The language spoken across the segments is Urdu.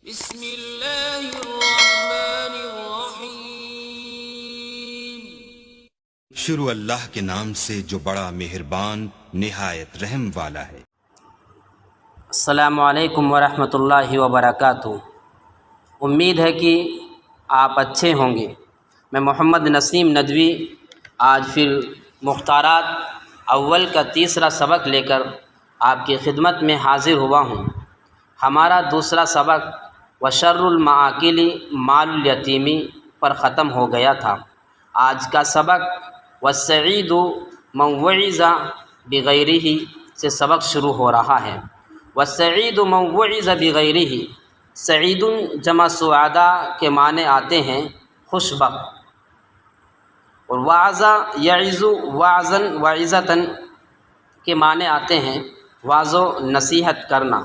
بسم اللہ الرحمن الرحیم۔ شروع اللہ کے نام سے جو بڑا مہربان نہایت رحم والا ہے۔ السلام علیکم ورحمۃ اللہ وبرکاتہ۔ امید ہے کہ آپ اچھے ہوں گے۔ میں محمد نسیم ندوی آج فی المختارات اول کا تیسرا سبق لے کر آپ کی خدمت میں حاضر ہوا ہوں۔ ہمارا دوسرا سبق وشر المآکل مال الیتیمی پر ختم ہو گیا تھا۔ آج کا سبق والسعید من وعظ بغیرہ سے سبق شروع ہو رہا ہے۔ والسعید من وعظ بغیرہ، سعید جمع سعدا کے معنی آتے ہیں خوش بخت، اور وعظ یعظ وعظا وعظۃ کے معنی آتے ہیں واعظ و نصیحت کرنا۔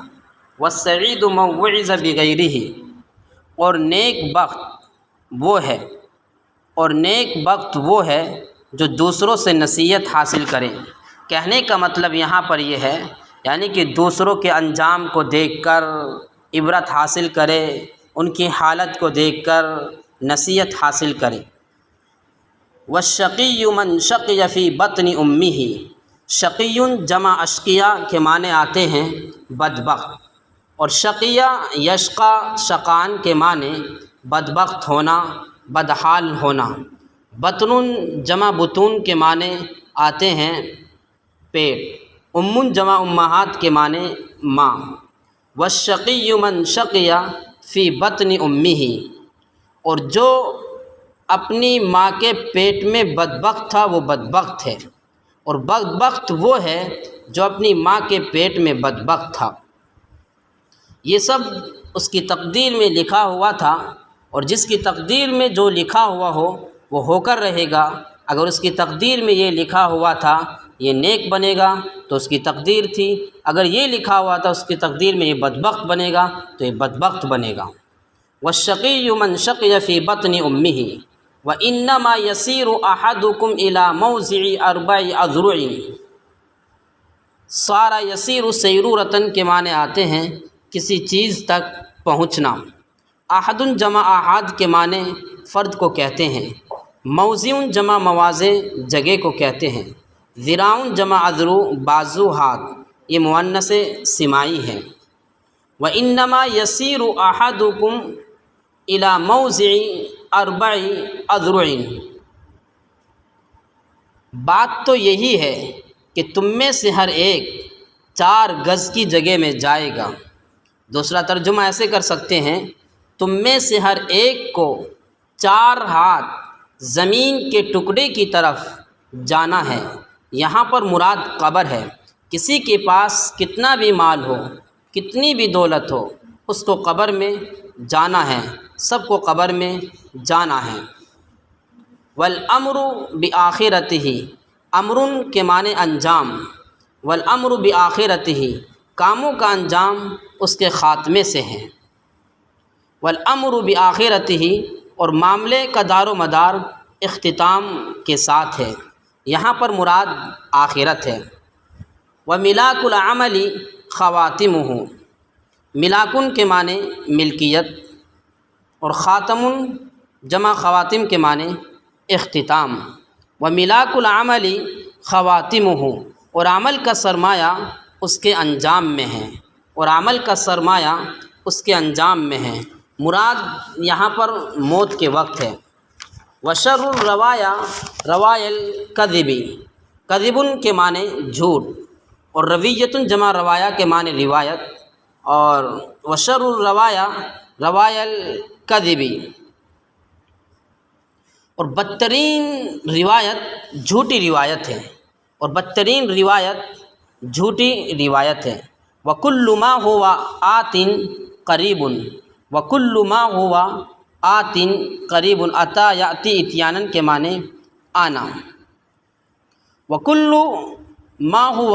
والسعید من وعظ بغیرہ، اور نیک بخت وہ ہے جو دوسروں سے نصیحت حاصل کرے۔ کہنے کا مطلب یہاں پر یہ ہے یعنی کہ دوسروں کے انجام کو دیکھ کر عبرت حاصل کرے، ان کی حالت کو دیکھ کر نصیحت حاصل کرے۔ والشقی من شقی فی بطن امہ، شقی جمع اشقیہ کے معنی آتے ہیں بدبخت، اور شقیہ یشقا شقان کے معنی بدبخت ہونا، بدحال ہونا۔ بطن جمع بطون کے معنی آتے ہیں پیٹ، جمع امہات کے معنی ماں۔ والشقی من شقی فی بطن امہ، اور جو اپنی ماں کے پیٹ میں بدبخت تھا وہ بدبخت ہے، اور بدبخت وہ ہے جو اپنی ماں کے پیٹ میں بدبخت تھا۔ یہ سب اس کی تقدیر میں لکھا ہوا تھا، اور جس کی تقدیر میں جو لکھا ہوا ہو وہ ہو کر رہے گا۔ اگر اس کی تقدیر میں یہ لکھا ہوا تھا یہ نیک بنے گا تو اس کی تقدیر تھی، اگر یہ لکھا ہوا تھا اس کی تقدیر میں یہ بدبخت بنے گا تو یہ بدبخت بنے گا۔ والشقی من شقی فی بطن امہ وانما یسیر احدکم الی موضع 4 اذرع، صار یسیر سیرورۃ کے معنی آتے ہیں کسی چیز تک پہنچنا۔ احد جمع احد کے معنی فرد کو کہتے ہیں، موضع جمع مواضع جگہ کو کہتے ہیں، ذراع جمع اذرع بازو ہاتھ، یہ مؤنث سمائی ہے۔ وانما یسیر احدکم الی موضع 4 اذرع، بات تو یہی ہے کہ تم میں سے ہر ایک 4 گز کی جگہ میں جائے گا۔ دوسرا ترجمہ ایسے کر سکتے ہیں، تم میں سے ہر ایک کو 4 ہاتھ زمین کے ٹکڑے کی طرف جانا ہے۔ یہاں پر مراد قبر ہے۔ کسی کے پاس کتنا بھی مال ہو، کتنی بھی دولت ہو، اس کو قبر میں جانا ہے، سب کو قبر میں جانا ہے۔ والامر بآخرتہ، امر کے معنی انجام، والامر بآخرتہ کاموں کا انجام اس کے خاتمے سے ہیں۔ والامر بآخرتہ، اور معاملے کا دار و مدار اختتام کے ساتھ ہے، یہاں پر مراد آخرت ہے۔ وملاک العمل خواتمہ، ملاکن کے معنی ملکیت، اور خاتم جمع خواتم کے معنی اختتام۔ وملاک العمل خواتمہ، اور عمل کا سرمایہ اس کے انجام میں ہے، اور عمل کا سرمایہ اس کے انجام میں ہے، مراد یہاں پر موت کے وقت ہے۔ وشر الروایا روایا الکذب، کذب کے معنی جھوٹ، اور رویۃ جمع روایا کے معنی روایت، اور وشر الروایا روایا الکذب، اور بدترین روایت جھوٹی روایت ہے، اور بدترین روایت جھوٹی روایت ہے۔ وکل ما هو آت قریب، وکل ما هو آت قریب، اتی یاتی اتیانا کے معنی آنا۔ وکل ما هو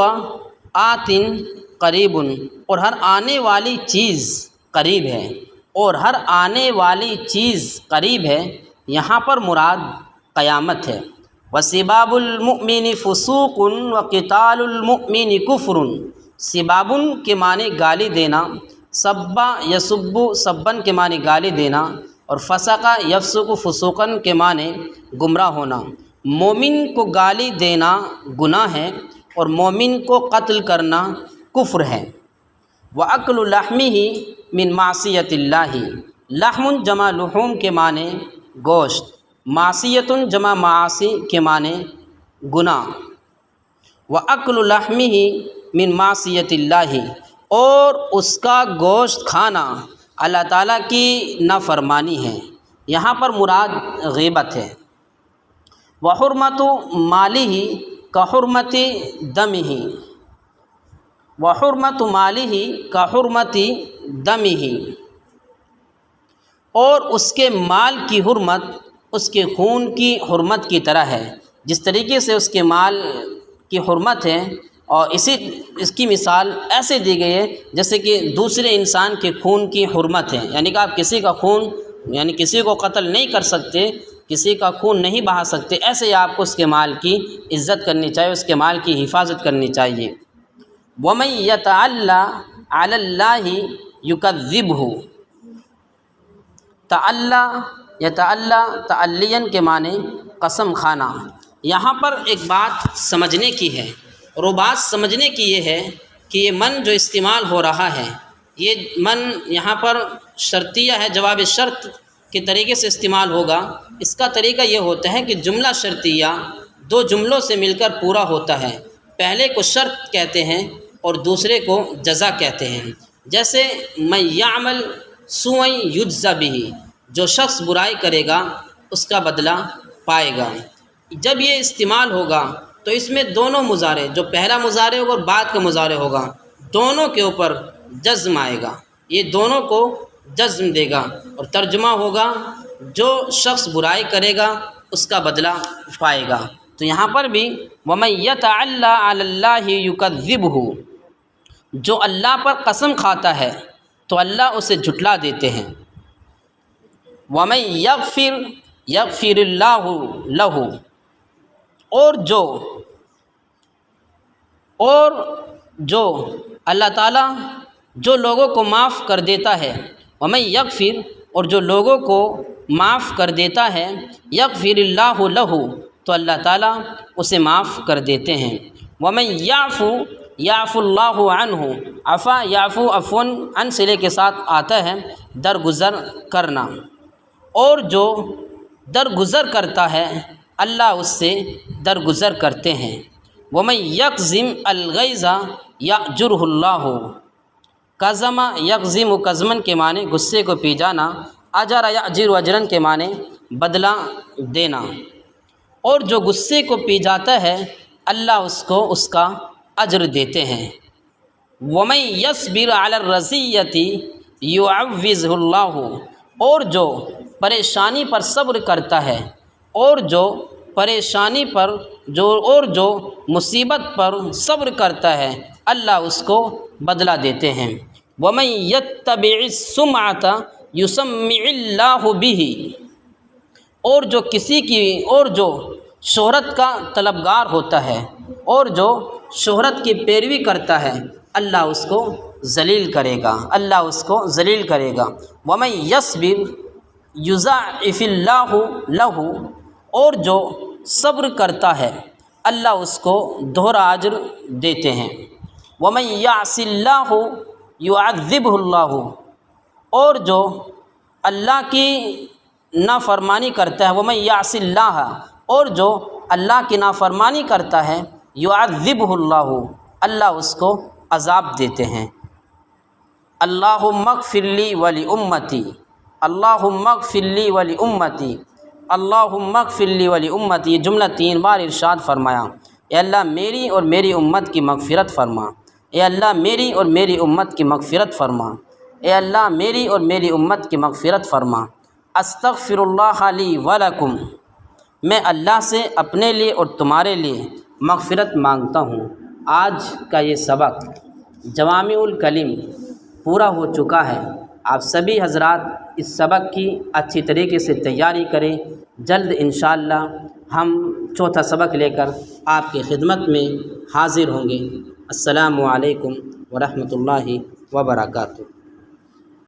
آت قریب، اور ہر آنے والی چیز قریب ہے، اور ہر آنے والی چیز قریب ہے، یہاں پر مراد قیامت ہے۔ وسباب المؤمن فسوق وقتال المؤمن کفر، سباب کے معنی گالی دینا، سبا یسبو سبن کے معنی گالی دینا، اور فسقہ یفسق فسوقاً کے معنی گمراہ ہونا۔ مومن کو گالی دینا گناہ ہے اور مومن کو قتل کرنا کفر ہے۔ وَأَكْلُ لَحْمِهِ مِن مَعْصِيَةِ اللَّهِ، لحم جمع لحوم کے معنی گوشت، معصیت جمع معاصی کے معنی گناہ۔ وَأَكْلُ لَحْمِهِ مِن مَعْصِيَةِ اللَّهِ، اور اس کا گوشت کھانا اللہ تعالیٰ کی نافرمانی ہے۔ یہاں پر مراد غیبت ہے۔ وَحُرْمَةُ مَالِهِ كَحُرْمَةِ دَمِهِ، وَحُرْمَةُ مَالِهِ كَحُرْمَةِ دَمِهِ، اور اس کے مال کی حرمت اس کے خون کی حرمت کی طرح ہے۔ جس طریقے سے اس کے مال کی حرمت ہے، اور اس کی مثال ایسے دی گئی ہے جیسے کہ دوسرے انسان کے خون کی حرمت ہے، یعنی کہ آپ کسی کا خون، یعنی کسی کو قتل نہیں کر سکتے، کسی کا خون نہیں بہا سکتے، ایسے ہی آپ کو اس کے مال کی عزت کرنی چاہیے، اس کے مال کی حفاظت کرنی چاہیے۔ وَمَن يَتَعَلَّ عَلَى اللَّهِ يُكَذِّبْهُ، یتعلیٰ تعلین کے معنی قسم کھانا۔ یہاں پر ایک بات سمجھنے کی ہے، اور وہ بات سمجھنے کی یہ ہے کہ یہ من جو استعمال ہو رہا ہے، یہ من یہاں پر شرطیہ ہے، جواب شرط کے طریقے سے استعمال ہوگا۔ اس کا طریقہ یہ ہوتا ہے کہ جملہ شرطیہ دو جملوں سے مل کر پورا ہوتا ہے، پہلے کو شرط کہتے ہیں اور دوسرے کو جزا کہتے ہیں۔ جیسے من یعمل سوءا یجزی بہ، جو شخص برائی کرے گا اس کا بدلہ پائے گا۔ جب یہ استعمال ہوگا تو اس میں دونوں مضارع، جو پہلا مضارع ہوگا اور بعد کا مضارع ہوگا، دونوں کے اوپر جزم آئے گا، یہ دونوں کو جزم دے گا، اور ترجمہ ہوگا جو شخص برائی کرے گا اس کا بدلہ پائے گا۔ تو یہاں پر بھی وَمَن يَتَعَلَّ عَلَى اللَّهِ يُكَذِّبْهُ، جو اللہ پر قسم کھاتا ہے تو اللہ اسے جھٹلا دیتے ہیں۔ وَمَن يَغْفِرْ اللَّهُ لَهُ، اور جو اللہ تعالیٰ جو لوگوں کو معاف کر دیتا ہے، وَمَن يَغْفِرْ، اور جو لوگوں کو معاف کر دیتا ہے، يَغْفِرِ اللَّهُ لَهُ، تو اللہ تعالیٰ اسے معاف کر دیتے ہیں۔ وَمَن يَعْفُ يَعْفُ اللَّهُ عَنْهُ، عفا یعفو عفواً عن صلے کے ساتھ آتا ہے، درگزر کرنا، اور جو درگزر کرتا ہے اللہ اس سے درگزر کرتے ہیں۔ وَمَن يَكْظِمْ الْغَيْظَ يَأْجُرْهُ اللَّهُ، کظم یکظم کظمن کے معنی غصے کو پی جانا، اجر یأجر اجرن کے معنی بدلہ دینا، اور جو غصے کو پی جاتا ہے اللہ اس کو اس کا اجر دیتے ہیں۔ وَمَن يَصْبِرْ عَلَى الرَّزِيَّةِ يُعَوِّضْهُ اللَّهُ، اور جو پریشانی پر صبر کرتا ہے، اور جو پریشانی پر اور جو مصیبت پر صبر کرتا ہے اللہ اس کو بدلہ دیتے ہیں۔ وَمَن يَتَّبِعِ السُّمْعَةَ يُسَمِّعِ اللَّهُ بِهِ، اور جو شہرت کا طلبگار ہوتا ہے اور جو شہرت کی پیروی کرتا ہے اللہ اس کو ذلیل کرے گا، اللہ اس کو ذلیل کرے گا۔ وَمَن يَصْبِرْ يُضَاعِفِ اللَّهُ لَهُ، اور جو صبر کرتا ہے اللہ اس کو دوہرا اجر دیتے ہیں۔ وَمَن يَعْصِ اللَّهُ يُعَذِّبْهُ اللَّهُ، اور جو اللہ کی نافرمانی کرتا ہے، وَمَن يَعْصِ اللَّهَ، اور جو اللہ کی نافرمانی کرتا ہے، يُعَذِّبْهُ اللَّهُ، اللہ اس کو عذاب دیتے ہیں۔ اللہم اغفر لی ولأمتی، اللہم اغفر لی ولأمتی، اللہم اغفر لی ولأمتی، یہ جملہ 3 بار ارشاد فرمایا، اے اللہ میری اور میری امت کی مغفرت فرما، اے اللہ میری اور میری امت کی مغفرت فرما، اے اللہ میری اور میری امت کی مغفرت فرما۔ استغفر اللہ لی ولکم، میں اللہ سے اپنے لیے اور تمہارے لیے مغفرت مانگتا ہوں۔ آج کا یہ سبق جوامع الکلم پورا ہو چکا ہے۔ آپ سبھی حضرات اس سبق کی اچھی طریقے سے تیاری کریں، جلد انشاءاللہ ہم چوتھا سبق لے کر آپ کی خدمت میں حاضر ہوں گے۔ السلام علیکم ورحمۃ اللہ وبرکاتہ۔